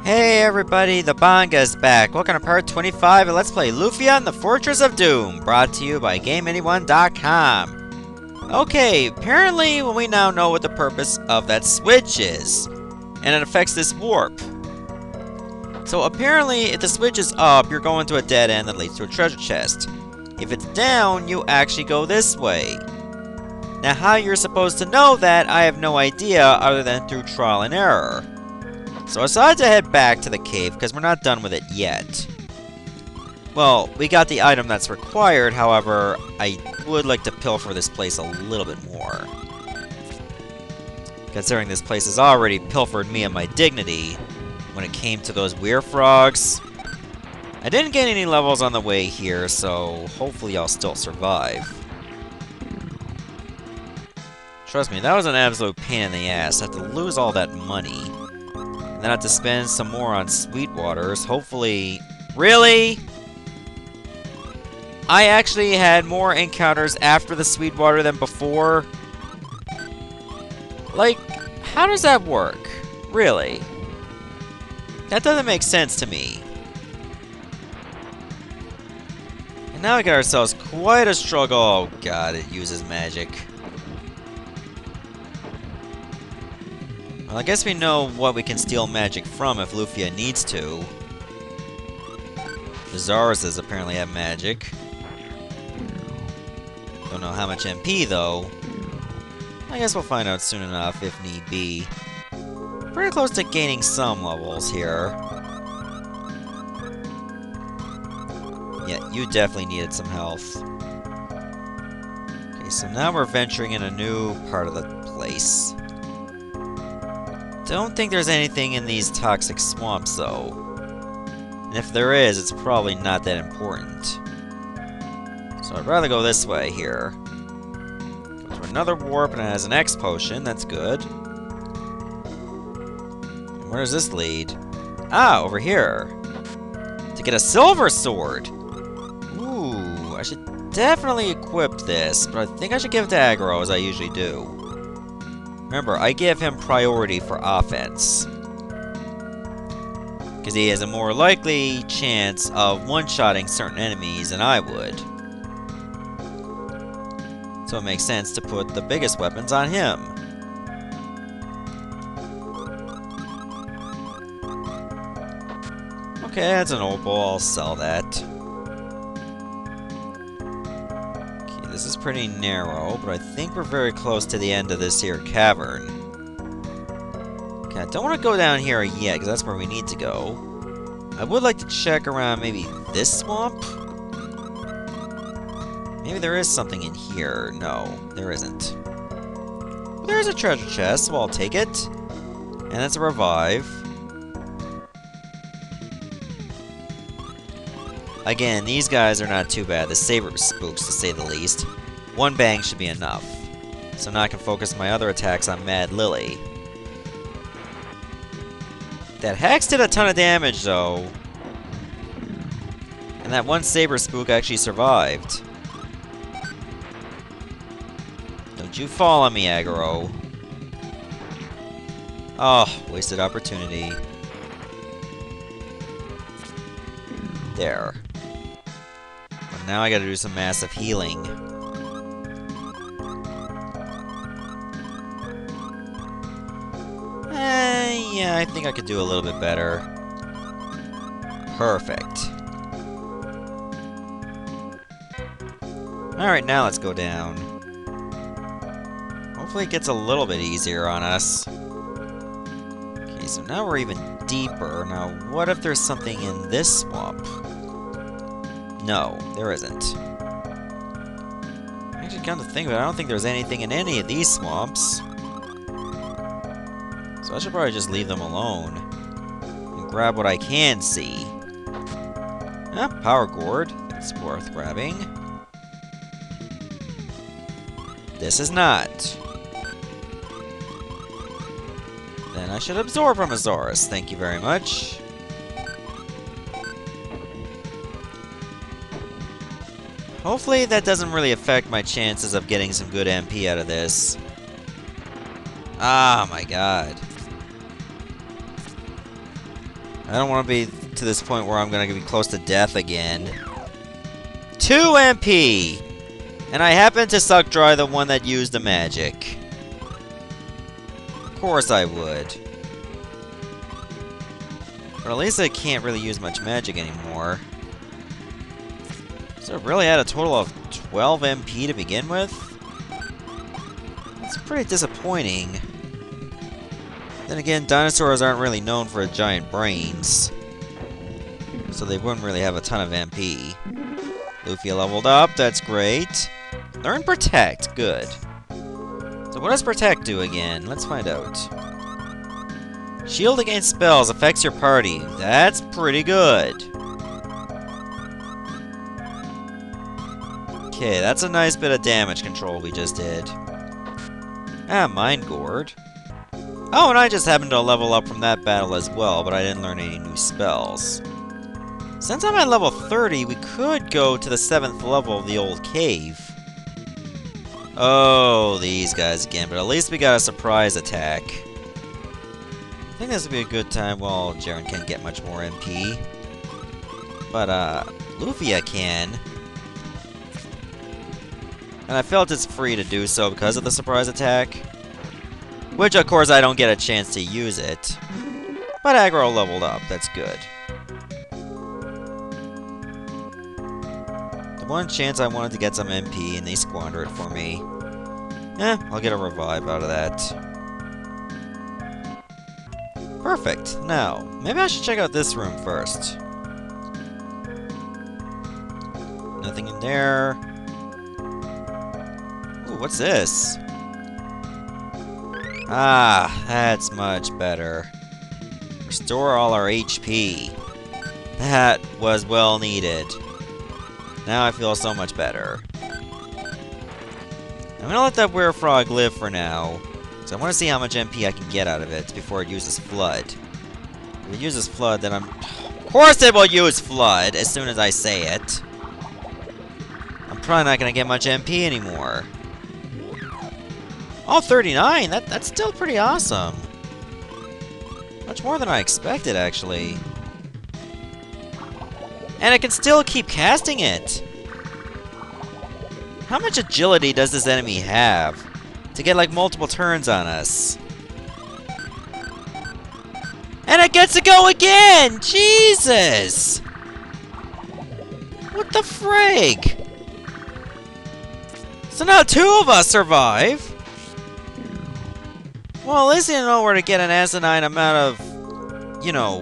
Hey everybody, the Banga's back. Welcome to part 25 of Let's Play Lufia and the Fortress of Doom, brought to you by GameAnyone.com. Okay, apparently we now know what the purpose of that switch is, and it affects this warp. So apparently, if the switch is up, you're going to a dead end that leads to a treasure chest. If it's down, you actually go this way. Now how you're supposed to know that, I have no idea other than through trial and error. So I decided to head back to the cave, because we're not done with it yet. Well, we got the item that's required, however, I would like to pilfer this place a little bit more. Considering this place has already pilfered me and my dignity when it came to those weird frogs. I didn't get any levels on the way here, so hopefully I'll still survive. Trust me, that was an absolute pain in the ass. I have to lose all that money. Then I have to spend some more on Sweetwaters. Hopefully... Really? I actually had more encounters after the Sweetwater than before? Like, how does that work? Really? That doesn't make sense to me. And now we got ourselves quite a struggle. Oh god, it uses magic. Well, I guess we know what we can steal magic from if Lufia needs to. The Zaruses apparently have magic. Don't know how much MP, though. I guess we'll find out soon enough, if need be. Pretty close to gaining some levels here. Yeah, you definitely needed some health. Okay, so now we're venturing in a new part of the place. Don't think there's anything in these toxic swamps, though. And if there is, it's probably not that important. So I'd rather go this way here. Go to another warp, and it has an X potion. That's good. And where does this lead? Ah, over here. To get a silver sword! Ooh, I should definitely equip this, but I think I should give it to Aggro, as I usually do. Remember, I give him priority for offense. Because he has a more likely chance of one-shotting certain enemies than I would. So it makes sense to put the biggest weapons on him. Okay, that's an opal, I'll sell that. This is pretty narrow, but I think we're very close to the end of this here cavern. Okay, I don't want to go down here yet, because that's where we need to go. I would like to check around maybe this swamp? Maybe there is something in here. No, there isn't. There's a treasure chest, so I'll take it. And that's a revive. Again, these guys are not too bad. The saber spooks, to say the least. One bang should be enough. So now I can focus my other attacks on Mad Lily. That Hex did a ton of damage, though. And that one saber spook actually survived. Don't you fall on me, Aggro. Oh, wasted opportunity. There. Now I gotta do some massive healing. Yeah, I think I could do a little bit better. Perfect. Alright, now let's go down. Hopefully it gets a little bit easier on us. Okay, so now we're even deeper. Now, what if there's something in this swamp? No, there isn't. Actually, come to think of it, I don't think there's anything in any of these swamps. So I should probably just leave them alone. And grab what I can see. Ah, power gourd. It's worth grabbing. This is not. Then I should absorb from Azorus. Thank you very much. Hopefully that doesn't really affect my chances of getting some good MP out of this. Ah, my god. I don't want to be to this point where I'm going to be close to death again. 2 MP! And I happen to suck dry the one that used the magic. Of course I would. But at least I can't really use much magic anymore. So it really had a total of 12 MP to begin with? It's pretty disappointing. Then again, dinosaurs aren't really known for giant brains. So they wouldn't really have a ton of MP. Lufia leveled up, that's great. Learn Protect, good. So what does Protect do again? Let's find out. Shield against spells affects your party. That's pretty good. Okay, that's a nice bit of damage control we just did. Ah, Mind Gourd. Oh, and I just happened to level up from that battle as well, but I didn't learn any new spells. Since I'm at level 30, we could go to the 7th level of the old cave. Oh, these guys again, but at least we got a surprise attack. I think this would be a good time. Well, Jaren can't get much more MP. But, Lufia can. And I felt it's free to do so because of the surprise attack. Which, of course, I don't get a chance to use it. But aggro leveled up, that's good. The one chance I wanted to get some MP, and they squander it for me. I'll get a revive out of that. Perfect. Now, maybe I should check out this room first. Nothing in there. Ooh, what's this? Ah, that's much better. Restore all our HP. That was well needed. Now I feel so much better. I'm gonna let that weird frog live for now. So I want to see how much MP I can get out of it before it uses Flood. If it uses Flood, then I'm... Of course it will use Flood as soon as I say it. I'm probably not gonna get much MP anymore. Oh, 39! That's still pretty awesome. Much more than I expected, actually. And I can still keep casting it! How much agility does this enemy have to get, like, multiple turns on us? And it gets to go again! Jesus! What the frig? So now 2 of us survive! Well, at least you know where to get an asinine amount of, you know,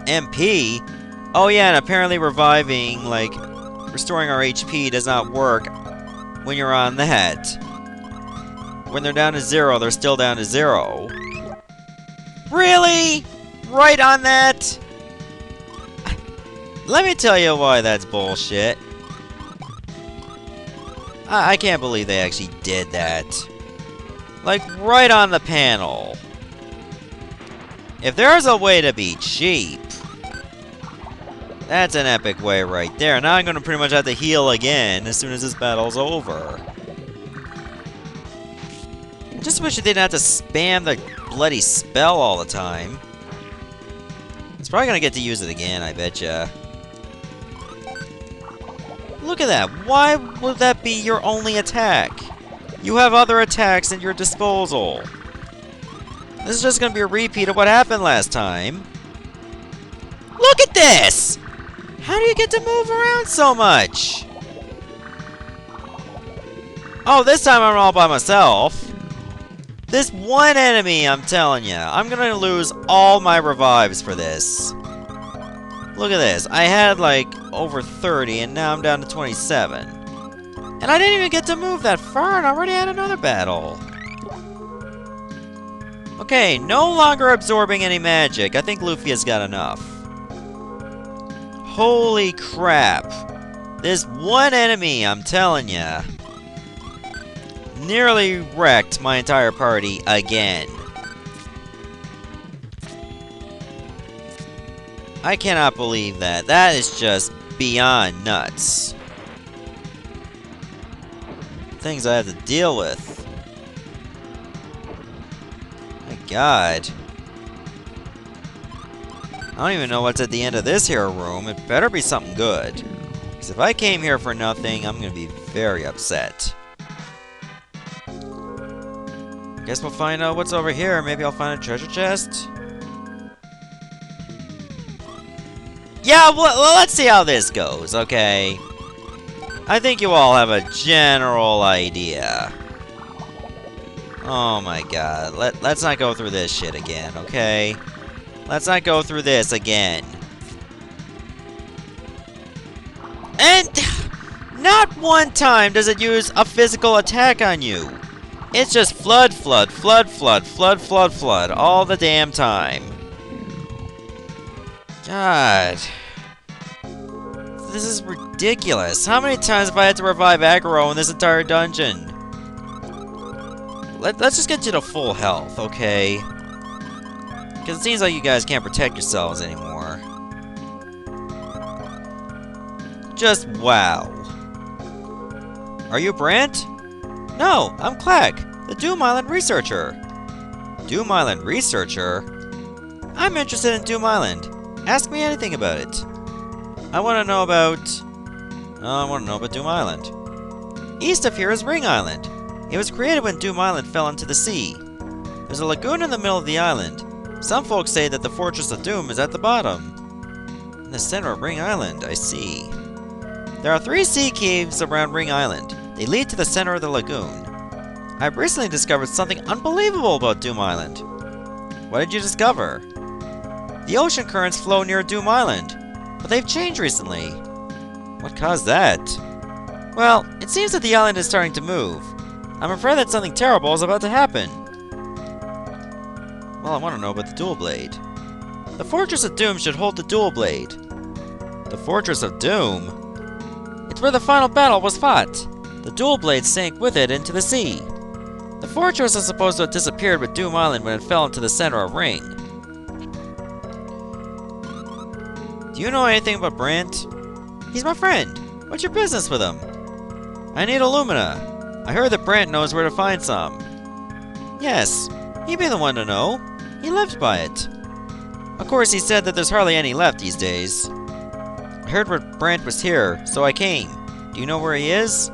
MP. Oh yeah, and apparently reviving, like, restoring our HP does not work when you're on that. When they're down to 0, they're still down to 0. Really? Right on that? Let me tell you why that's bullshit. I can't believe they actually did that. Like, right on the panel. If there's a way to be cheap, that's an epic way right there. Now I'm gonna pretty much have to heal again as soon as this battle's over. I just wish I didn't have to spam the bloody spell all the time. It's probably gonna get to use it again, I betcha. Look at that. Why would that be your only attack? You have other attacks at your disposal. This is just gonna be a repeat of what happened last time. Look at this! How do you get to move around so much? Oh, this time I'm all by myself. This one enemy, I'm telling you. I'm gonna lose all my revives for this. Look at this. I had like over 30 and now I'm down to 27. And I didn't even get to move that far and I already had another battle. Okay, no longer absorbing any magic. I think Lufia's got enough. Holy crap. This one enemy, I'm telling ya, nearly wrecked my entire party again. I cannot believe that. That is just beyond nuts. Things I have to deal with. My God. don't even know what's at the end of this here room. It better be something good. Because if I came here for nothing, I'm going to be very upset. Guess we'll find out what's over here. Maybe I'll find a treasure chest? Yeah, well, let's see how this goes, okay? I think you all have a general idea. Oh my god. Let's not go through this shit again, okay? Let's not go through this again. And not one time does it use a physical attack on you. It's just flood, flood, flood, flood, flood, flood, flood all the damn time. God. This is ridiculous. How many times have I had to revive aggro in this entire dungeon? Let's just get you to full health, okay? Because it seems like you guys can't protect yourselves anymore. Just wow. Are you Brant? No, I'm Clack, the Doom Island researcher. Doom Island researcher? I'm interested in Doom Island. Ask me anything about it. I want to know about Doom Island. East of here is Ring Island. It was created when Doom Island fell into the sea. There's a lagoon in the middle of the island. Some folks say that the Fortress of Doom is at the bottom. In the center of Ring Island, I see. There are 3 sea caves around Ring Island. They lead to the center of the lagoon. I've recently discovered something unbelievable about Doom Island. What did you discover? The ocean currents flow near Doom Island, but they've changed recently. What caused that? Well, it seems that the island is starting to move. I'm afraid that something terrible is about to happen. Well, I want to know about the dual blade. The Fortress of Doom should hold the dual blade. The Fortress of Doom? It's where the final battle was fought. The dual blade sank with it into the sea. The fortress is supposed to have disappeared with Doom Island when it fell into the center of Ring. Do you know anything about Brant? He's my friend. What's your business with him? I need Alumina. I heard that Brant knows where to find some. Yes, he'd be the one to know. He lives by it. Of course, he said that there's hardly any left these days. I heard where Brant was here, so I came. Do you know where he is?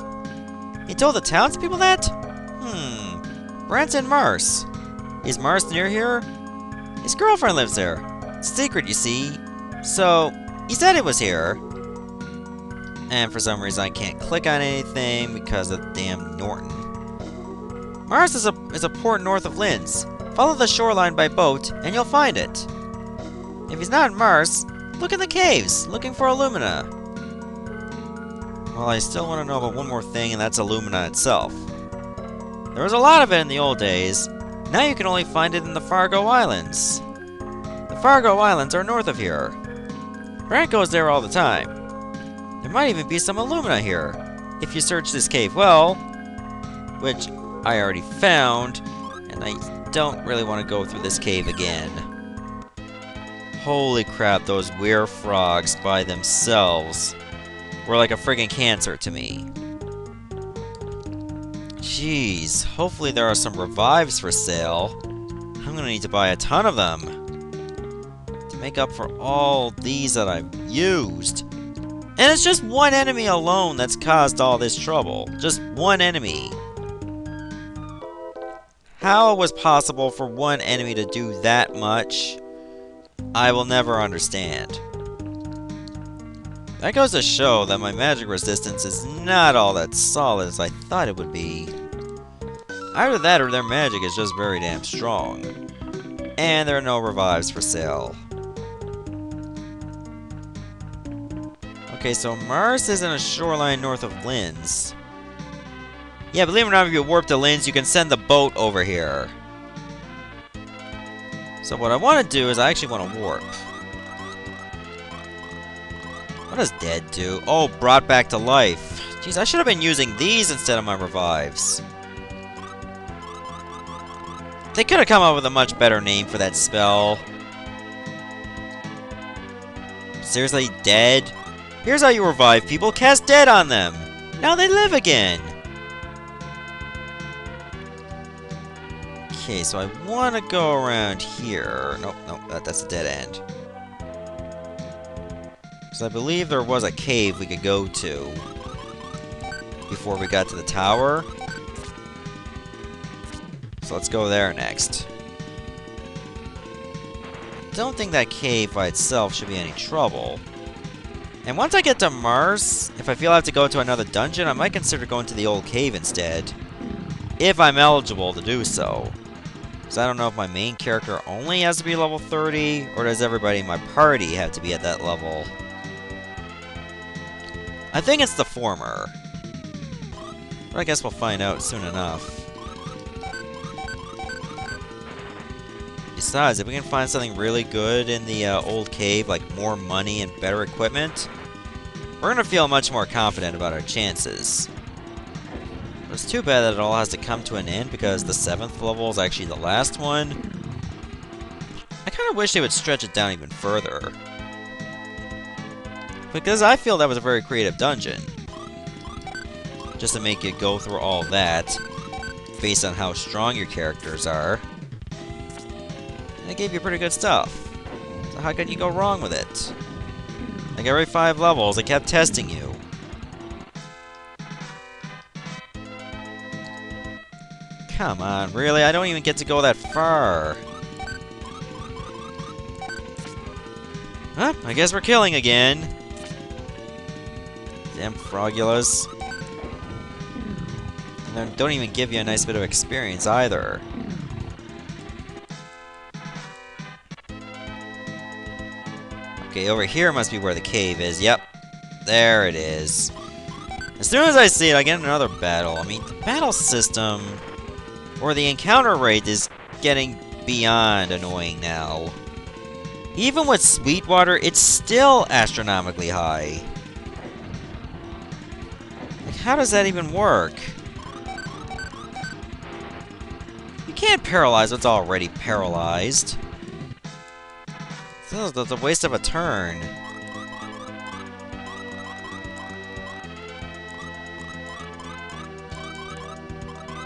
He told the townspeople that? Brant's in Mars. Is Mars near here? His girlfriend lives there. It's a secret, you see. So, he said it was here. And for some reason I can't click on anything because of damn Norton. Mars is a port north of Linz. Follow the shoreline by boat, and you'll find it. If he's not in Mars, look in the caves, looking for Alumina. Well, I still want to know about one more thing, and that's Alumina itself. There was a lot of it in the old days. Now you can only find it in the Fargo Islands. The Fargo Islands are north of here. Brant goes there all the time. There might even be some Alumina here, if you search this cave well, which I already found, and I don't really want to go through this cave again. Holy crap, those weird frogs by themselves were like a friggin' cancer to me. Jeez, hopefully there are some revives for sale. I'm gonna need to buy a ton of them to make up for all these that I've used. And it's just one enemy alone that's caused all this trouble. Just one enemy. How it was possible for one enemy to do that much, I will never understand. That goes to show that my magic resistance is not all that solid as I thought it would be. Either that or their magic is just very damn strong. And there are no revives for sale. Okay, so Mars is in a shoreline north of Linz. Yeah, believe it or not, if you warp to Linz, you can send the boat over here. So what I want to do is I actually want to warp. What does dead do? Oh, brought back to life. Jeez, I should have been using these instead of my revives. They could have come up with a much better name for that spell. Seriously, dead? Here's how you revive people. Cast dead on them. Now they live again. Okay, so I want to go around here. Nope, that's a dead end. Because I believe there was a cave we could go to before we got to the tower. So let's go there next. Don't think that cave by itself should be any trouble. And once I get to Mars, if I feel I have to go to another dungeon, I might consider going to the old cave instead. If I'm eligible to do so. Because I don't know if my main character only has to be level 30, or does everybody in my party have to be at that level? I think it's the former. But I guess we'll find out soon enough. Besides, if we can find something really good in the old cave, like more money and better equipment, we're going to feel much more confident about our chances. But it's too bad that it all has to come to an end, because the 7th level is actually the last one. I kind of wish they would stretch it down even further. Because I feel that was a very creative dungeon. Just to make you go through all that, based on how strong your characters are. And it gave you pretty good stuff. So how could you go wrong with it? Like every 5 levels, it kept testing you. Come on, really? I don't even get to go that far. Huh? I guess we're killing again. Damn Frogulas. And they don't even give you a nice bit of experience either. Okay, over here must be where the cave is. Yep. There it is. As soon as I see it, I get another battle. I mean, the battle system, or the encounter rate, is getting beyond annoying now. Even with Sweetwater, it's still astronomically high. Like, how does that even work? You can't paralyze what's already paralyzed. That's a waste of a turn.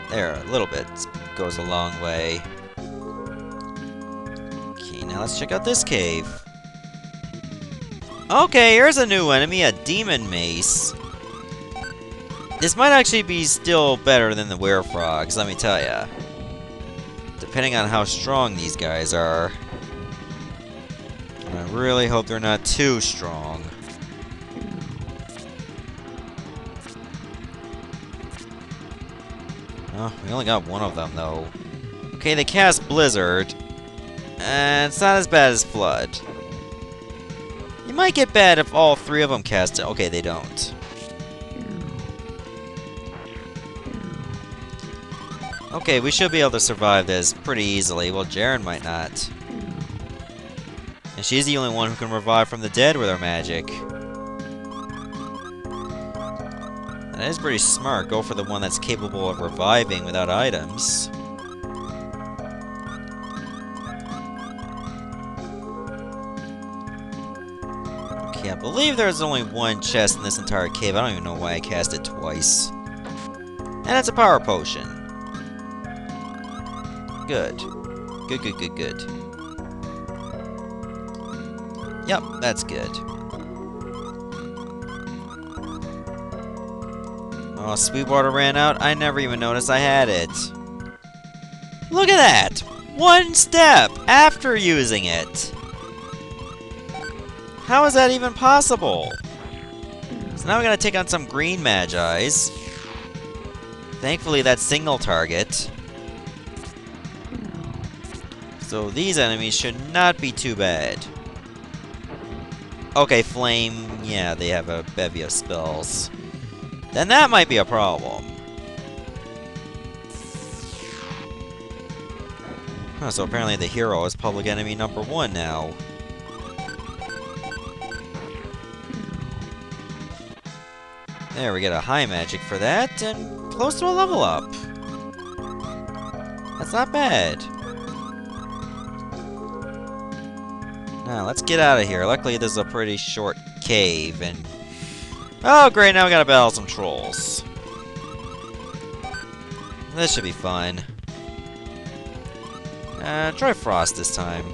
There, a little bit goes a long way. Okay, now let's check out this cave. Okay, here's a new enemy, a demon mace. This might actually be still better than the werefrogs, let me tell ya. Depending on how strong these guys are. And I really hope they're not too strong. Oh, we only got one of them, though. Okay, they cast Blizzard. And it's not as bad as Flood. It might get bad if all 3 of them cast it. Okay, they don't. Okay, we should be able to survive this pretty easily. Well, Jaren might not. And she's the only one who can revive from the dead with her magic. That is pretty smart. Go for the one that's capable of reviving without items. Okay, I believe there's only one chest in this entire cave. I don't even know why I cast it twice. And it's a power potion. Good. Good, good, good, good. Yep, that's good. Oh, Sweetwater ran out? I never even noticed I had it. Look at that! 1 step after using it! How is that even possible? So now we gotta take on some green Magi's. Thankfully, that's single target. So these enemies should not be too bad. Okay, Flame, yeah, they have a bevy of spells. Then that might be a problem. Huh, so apparently the hero is public enemy number 1 now. There, we get a high magic for that, and close to a level up. That's not bad. Now, let's get out of here. Luckily, this is a pretty short cave, and... oh, great, now we gotta battle some trolls. This should be fun. Try Frost this time.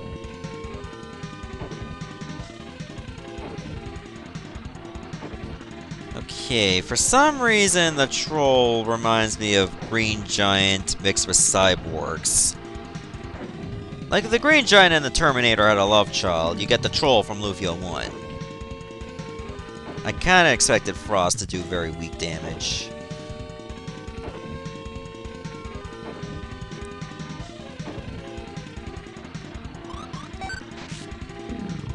Okay, for some reason the troll reminds me of Green Giant mixed with cyborgs. Like the Green Giant and the Terminator had a love child, you get the troll from Lufia 1. I kinda expected Frost to do very weak damage.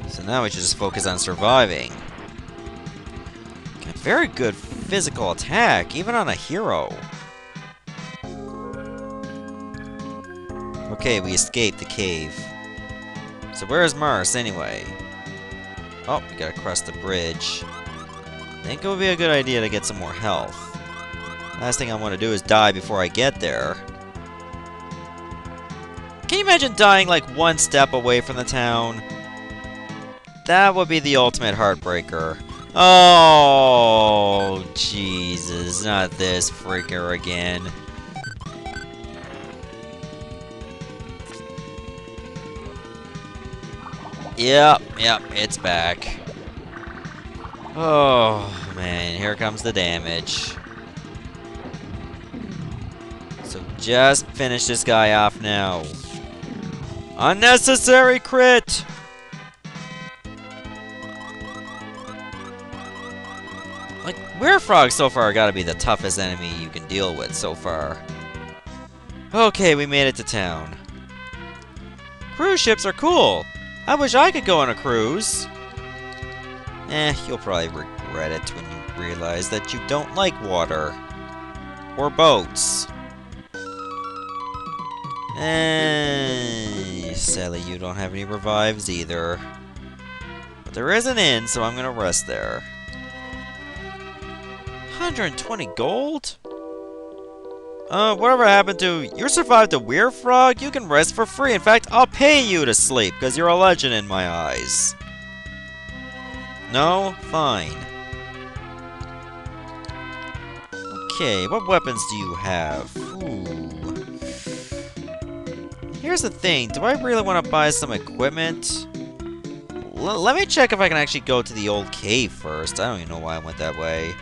So now we should just focus on surviving. Got very good physical attack, even on a hero. Okay, we escaped the cave. So where is Mars, anyway? Oh, we gotta cross the bridge. I think it would be a good idea to get some more health. Last thing I want to do is die before I get there. Can you imagine dying like one step away from the town? That would be the ultimate heartbreaker. Oh, Jesus, not this freaker again. Yep, it's back. Oh, man, here comes the damage. So just finish this guy off now. Unnecessary crit! Like, Werefrog so far gotta be the toughest enemy you can deal with so far. Okay, we made it to town. Cruise ships are cool! I wish I could go on a cruise! You'll probably regret it when you realize that you don't like water. Or boats. Sadly you don't have any revives either. But there is an inn, so I'm gonna rest there. 120 gold? Whatever happened to... You survived a Werefrog? You can rest for free. In fact, I'll pay you to sleep, because you're a legend in my eyes. No? Fine. Okay, what weapons do you have? Ooh. Here's the thing, do I really want to buy some equipment? Let me check if I can actually go to the old cave first. I don't even know why I went that way.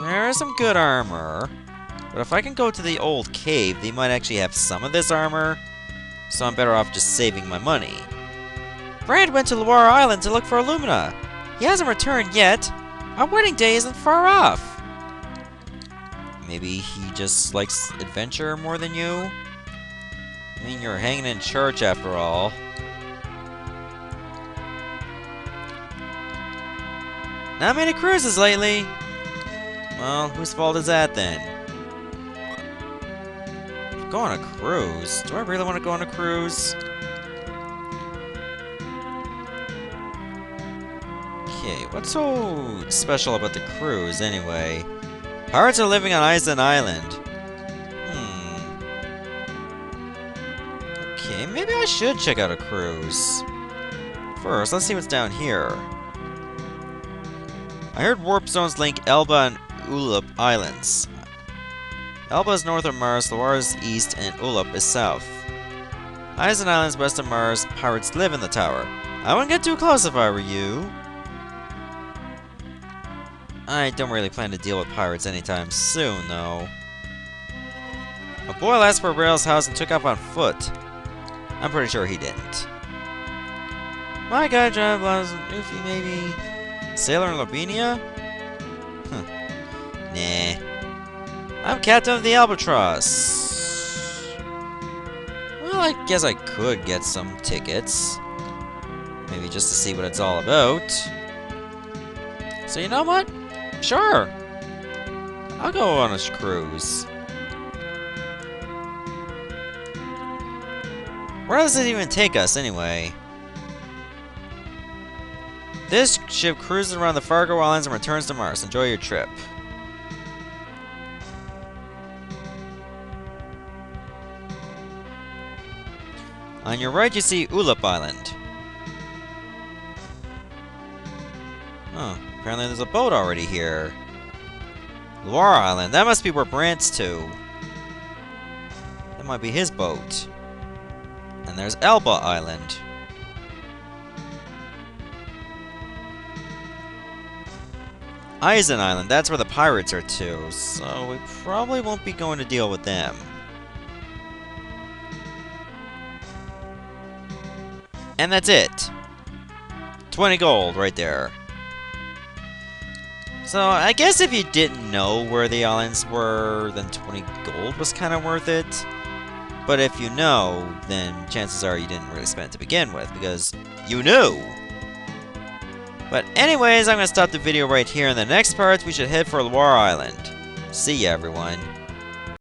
There is some good armor. But if I can go to the old cave, they might actually have some of this armor. So I'm better off just saving my money. Brand went to Loire Island to look for Alumina. He hasn't returned yet. Our wedding day isn't far off. Maybe he just likes adventure more than you? I mean, you're hanging in church after all. Not many cruises lately. Well, whose fault is that then? Go on a cruise? Do I really want to go on a cruise? Okay, what's so special about the cruise anyway? Pirates are living on Island. Okay, maybe I should check out a cruise. First, let's see what's down here. I heard warp zones link Elba and Ulep Islands. Elba is north of Mars, Loire is east, and Ulep is south. Island is west of Mars. Pirates live in the tower. I wouldn't get too close if I were you. I don't really plan to deal with pirates anytime soon, though. A boy last for Rail's house and took off on foot. I'm pretty sure he didn't. My guy drive Lufia, maybe? Sailor in Lavinia? Nah. I'm captain of the Albatross. Well, I guess I could get some tickets. Maybe just to see what it's all about. So you know what? Sure. I'll go on a cruise. Where does it even take us, anyway? This ship cruises around the Fargo Islands and returns to Mars. Enjoy your trip. On your right, you see Ulep Island. Huh. Apparently there's a boat already here. Loire Island. That must be where Brant's to. That might be his boat. And there's Elba Island. Eisen Island, that's where the pirates are too, so we probably won't be going to deal with them. And that's it. 20 gold right there. So, I guess if you didn't know where the islands were, then 20 gold was kind of worth it. But if you know, then chances are you didn't really spend it to begin with, because you knew! But anyways, I'm going to stop the video right here. In the next part, we should head for Loire Island. See ya, everyone.